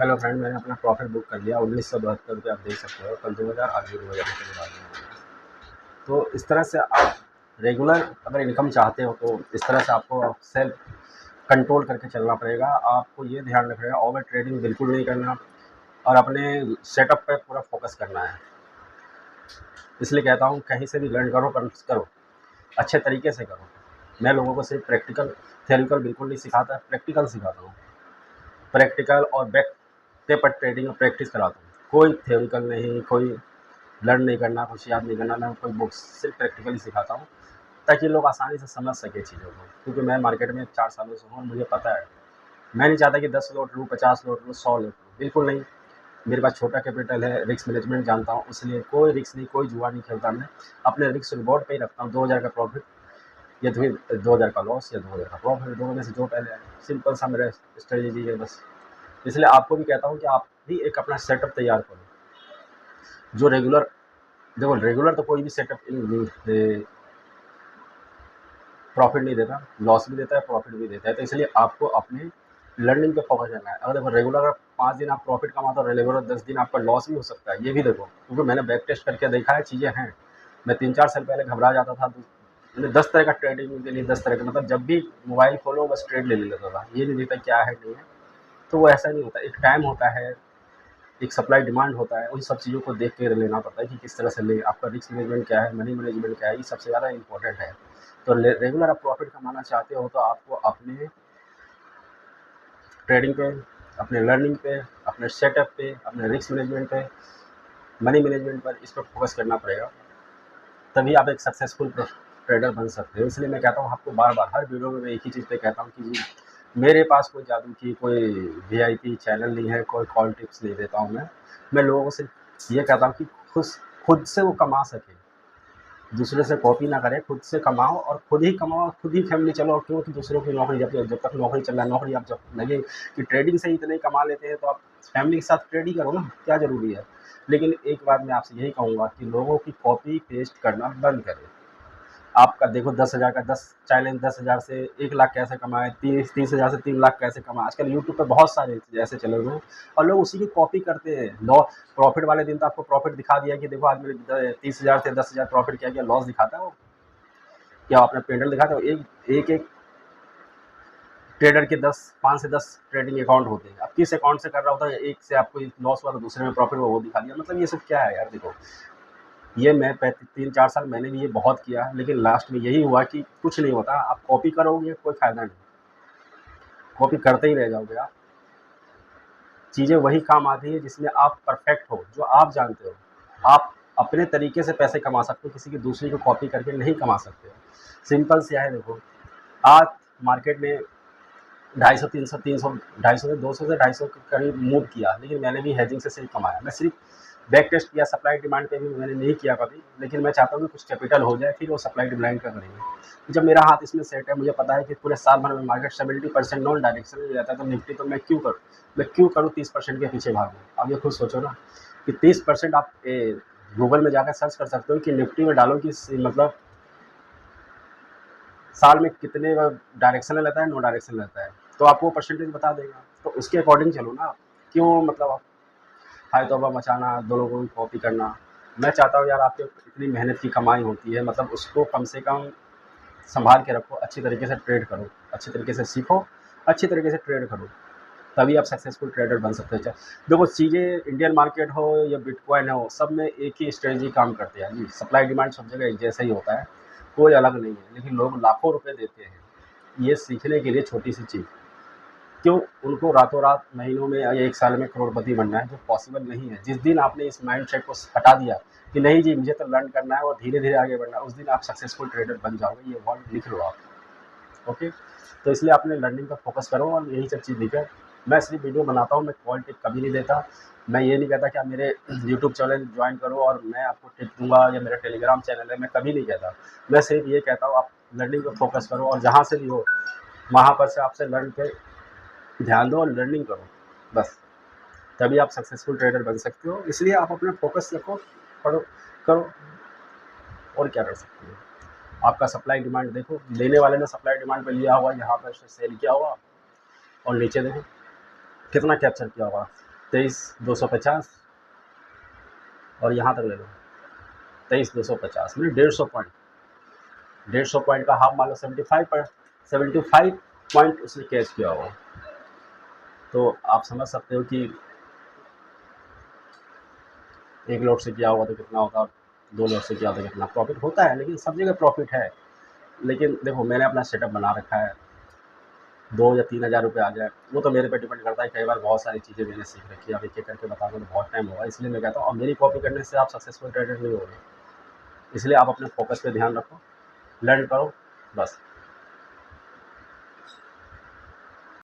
Hello friend, मैंने अपना profit book कर लिया 1972 आप देख सकते हो। कल 2000 आज भी 2000 रुपये के बाद में। तो इस तरह से आप रेगुलर अगर इनकम चाहते हो तो इस तरह से आपको सेल्फ कंट्रोल करके चलना पड़ेगा। आपको ये ध्यान रखना है ओवर ट्रेडिंग बिल्कुल नहीं करना और अपने सेटअप पे पूरा फोकस करना है। इसलिए कहता हूँ कहीं से भी लर्न करो पर करो, अच्छे तरीके से करो। मैं लोगों को सिर्फ प्रैक्टिकल थ्योरिकल बिल्कुल नहीं सिखाता, प्रैक्टिकल सिखाता हूँ। प्रैक्टिकल और बैक पेपर ट्रेडिंग और प्रैक्टिस कराता हूँ। कोई थ्योरिकल नहीं, कोई लर्न नहीं करना, कुछ याद नहीं करना, मैं कोई बुक्स सिर्फ प्रैक्टिकली सिखाता हूँ ताकि लोग आसानी से समझ सके चीज़ों को। क्योंकि मैं मार्केट में 4 सालों से हूँ और मुझे पता है। मैं नहीं चाहता कि 10 लौट लूँ, 50 लौट लूँ, 100 लौट लूँ, बिल्कुल नहीं। मेरे पास छोटा कैपिटल है, रिस्क मैनेजमेंट जानता हूँ, इसलिए कोई रिस्क नहीं, कोई जुआ नहीं खेलता। मैं अपने रिस्क रिवॉर्ड पे ही रखता हूँ। 2000 का प्रॉफिट या फिर 2000 का लॉस या 2000 का प्रॉफिट, दोनों में से जो पहले आए। सिंपल सा मेरा स्ट्रेटेजी है बस। इसलिए आपको भी कहता हूँ कि आप भी एक अपना सेटअप तैयार करो जो रेगुलर, देखो रेगुलर तो कोई भी सेटअप प्रॉफिट नहीं देता, लॉस भी देता है, प्रॉफिट भी देता है। तो इसलिए आपको अपने लर्निंग पे फोकस करना है। अगर देखो रेगुलर 5 दिन आप प्रॉफिट कमाते हो, रेगुलर 10 दिन आपका लॉस भी हो सकता है, ये भी देखो। क्योंकि मैंने बैक टेस्ट करके देखा है, चीज़ें हैं। मैं 3-4 साल पहले घबरा जाता था, मैंने 10 तरह का ट्रेडिंग के लिए 10 तरह का, मतलब जब भी मोबाइल खोलो बस ट्रेड ले लेता था, ये नहीं देखता क्या है नहीं है। तो वो ऐसा नहीं होता, एक टाइम होता है, एक सप्लाई डिमांड होता है, उन सब चीज़ों को देख के लेना पड़ता है कि किस तरह से ले। आपका रिस्क मैनेजमेंट क्या है, मनी मैनेजमेंट क्या है, ये सबसे ज़्यादा इंपॉर्टेंट है। तो रेगुलर आप प्रॉफिट कमाना चाहते हो तो आपको अपने ट्रेडिंग पे, अपने लर्निंग पे, अपने सेटअप पे, अपने रिस्क मैनेजमेंट पे, मनी मैनेजमेंट पर, इस पर फोकस करना पड़ेगा। तभी आप एक सक्सेसफुल ट्रेडर बन सकते हो। इसलिए मैं कहता हूँ आपको बार बार हर वीडियो में मैं एक ही चीज़ पे कहता हूँ कि जी मेरे पास कोई जादू की कोई वीआईपी चैनल नहीं है, कोई कॉल टिप्स नहीं देता हूँ। मैं लोगों को सिर्फ ये कहता हूँ कि खुद से वो कमा सके, दूसरे से कॉपी ना करें, खुद से कमाओ और खुद ही कमाओ, खुद ही फैमिली चलाओ। क्योंकि दूसरों की नौकरी, जब तक नौकरी चल रहा है, नौकरी आप जब लगे कि ट्रेडिंग से ही इतने कमा लेते हैं तो आप फैमिली के साथ ट्रेड ही करो ना, क्या ज़रूरी है। लेकिन एक बात मैं आपसे यही कहूँगा कि लोगों की कॉपी पेस्ट करना बंद करें। आपका देखो 10,000 का 10 चैलेंज, 10,000 से 1 लाख कैसे कमाए, 30,000 से 3 लाख कैसे कमाए। आजकल यूट्यूब पे बहुत सारे ऐसे चले हुए हैं और लोग उसी की कॉपी करते हैं। प्रॉफिट वाले दिन तो आपको प्रॉफिट दिखा दिया कि देखो आज मेरे 30,000 से 10,000 प्रॉफिट किया गया, लॉस दिखाता है वो, क्या आपने पेंडल दिखाता है। एक ट्रेडर के 5 से 10 ट्रेडिंग अकाउंट होते हैं। अब किस अकाउंट से कर रहा होता है, एक से आपको लॉस हुआ तो दूसरे में प्रॉफिट हुआ, वो दिखा दिया। मतलब ये सब क्या है यार। देखो ये मैं 3-4 साल मैंने भी ये बहुत किया, लेकिन लास्ट में यही हुआ कि कुछ नहीं होता। आप कॉपी करोगे कोई फायदा नहीं, कॉपी करते ही रह जाओगे आप। चीज़ें वही काम आती है जिसमें आप परफेक्ट हो, जो आप जानते हो। आप अपने तरीके से पैसे कमा सकते हो, किसी की दूसरी को कॉपी करके नहीं कमा सकते हो। सिंपल सा है। देखो आज मार्केट में 250, 300, 300, 250 से 200 से 250 के करीब मूव किया, लेकिन मैंने भी हेजिंग से सिर्फ कमाया। मैं सिर्फ बैक टेस्ट किया, सप्लाई डिमांड पे भी मैंने नहीं किया कभी। लेकिन मैं चाहता हूँ कि कुछ कैपिटल हो जाए, फिर वो सप्लाई डिमांड का करेंगे। जब मेरा हाथ इसमें सेट है, मुझे पता है कि पूरे साल भर में मार्केट 70% नॉन डायरेक्शन में रहता है, तो निफ्टी तो मैं क्यों करूँ 30% के पीछे भागूँ। अब ये खुद सोचो ना कि 30% आप गूगल में जाकर सर्च कर सकते हो कि निफ्टी में डालो कि मतलब साल में कितने डायरेक्शनल रहता है, नो डायरेक्शनल रहता है, तो आपको परसेंटेज बता देगा। तो उसके अकॉर्डिंग चलो ना। क्यों मतलब हाय तौबा मचाना, दो लोगों की कॉपी करना। मैं चाहता हूँ यार आपके इतनी मेहनत की कमाई होती है, मतलब उसको कम से कम संभाल के रखो, अच्छी तरीके से ट्रेड करो, अच्छी तरीके से सीखो, अच्छी तरीके से ट्रेड करो, तभी आप सक्सेसफुल ट्रेडर बन सकते हो। देखो चीज़ें इंडियन मार्केट हो या बिटकॉइन हो, सब में एक ही स्ट्रेटजी काम करते हैं जी। सप्लाई डिमांड सब जगह एक जैसा ही होता है, कोई अलग नहीं है। लेकिन लोग लाखों रुपए देते हैं ये सीखने के लिए, छोटी सी चीज़। क्यों उनको रातों रात महीनों में या 1 साल में करोड़पति बनना है, जो पॉसिबल नहीं है। जिस दिन आपने इस माइंडसेट को हटा दिया कि नहीं जी मुझे तो लर्न करना है और धीरे धीरे आगे बढ़ना है, उस दिन आप सक्सेसफुल ट्रेडर बन जाओगे। ये वर्ड लिख लो आप, ओके। तो इसलिए आपने लर्निंग पर फोकस करो और यही सब चीज़ दिखे। मैं सिर्फ वीडियो बनाता हूँ, मैं कॉल टिप कभी नहीं देता। मैं ये नहीं कहता कि आप मेरे यूट्यूब चैनल ज्वाइन करो और मैं आपको टिप दूंगा, या मेरा टेलीग्राम चैनल है, मैं कभी नहीं कहता। मैं सिर्फ ये कहता हूँ आप लर्निंग पर फोकस करो और जहाँ से भी हो वहाँ पर से आपसे लर्न पे ध्यान दो और लर्निंग करो बस। तभी आप सक्सेसफुल ट्रेडर बन सकते हो। इसलिए आप अपना फोकस रखो, पढ़ो, करो, और क्या कर सकते हो। आपका सप्लाई डिमांड देखो, लेने वाले ने सप्लाई डिमांड पे लिया हुआ, यहाँ पर सेल किया हुआ, और नीचे देखो कितना कैप्चर किया हुआ। 23,250 और यहाँ तक ले लो 23,250 मतलब 150 पॉइंट, 150 पॉइंट का हाफ मान लो 75 पॉइंट उसने कैच किया हो। तो आप समझ सकते हो कि एक लोट से किया होगा तो कितना होता, 2 लोट से किया होता कितना प्रॉफिट होता है। लेकिन सब जगह प्रॉफिट है। लेकिन देखो मैंने अपना सेटअप बना रखा है, 2 या 3 हज़ार रुपये आ जाए वो तो मेरे पे डिपेंड करता है। कई बार बहुत सारी चीज़ें मैंने सीख रखी है, अब एक-एक करके बताऊँगा तो बहुत टाइम होगा, इसलिए मैं कहता हूँ अब मेरी कॉपी करने से आप सक्सेसफुल ट्रेडर नहीं होगे। इसलिए आप अपने फोकस पे ध्यान रखो, लर्न करो, बस।